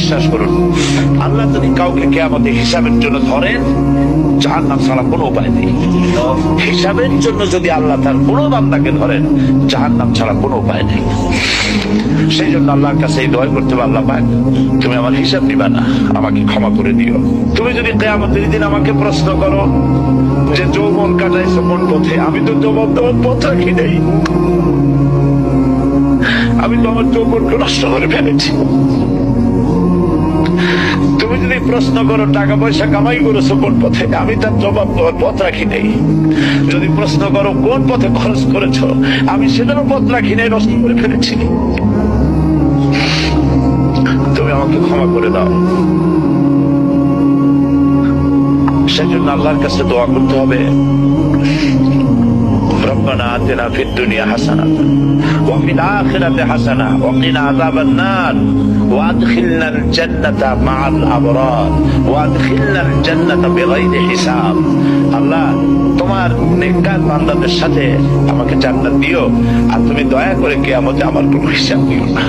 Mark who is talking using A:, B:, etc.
A: বিশ্বাস করুন, আল্লাহ যদি কাউকে কিয়ামতে হিসাবের জন্য ধরেন, জাহান্নাম ছাড়া কোনো উপায় নেই। হিসাবের জন্য যদি আল্লাহ তার কোনো বান্দাকে ধরেন, জাহান্নাম ছাড়া কোনো উপায় নেই। সেই জন্য আল্লাহর কাছে এই দোয়া করতে হবে, আল্লাহ পাক তুমি আমার হিসাব নিবা না, আমাকে ক্ষমা করে দিও। তুমি যদি কিয়ামতের দিন আমাকে প্রশ্ন করো যে যৌবন কাটাইছো কোন পথে, আমি তো যৌবন তোমার পথ রাখি নাই, আমি তো আমার যৌবনকে নষ্ট করে ফেলেছি। তুমি যদি প্রশ্ন করো টাকা পয়সা কামাই করেছো কোন পথে, আমি তার জবাব দেওয়ার পথ রাখি নাই। যদি প্রশ্ন করো কোন পথে খরচ করেছো, আমি সেটারও পথ রাখি নাই, নষ্ট করে ফেলেছি। তুমি আমাকে ক্ষমা করে দাও। সেজন্য আল্লাহর কাছে দোয়া করতে হবে, ربنا آتنا في الدنيا حسنة وفي الآخرة حسنة وقنا عذاب النار وادخلنا الجنة مع الأبرار وادخلنا الجنة بغير حساب। আল্লাহ তোমার নেককার বান্দাদের সাথে আমাকে জান্নাত দিও, আর তুমি দয়া করে কিয়ামতে আমার কোনো হিসাব দিও না।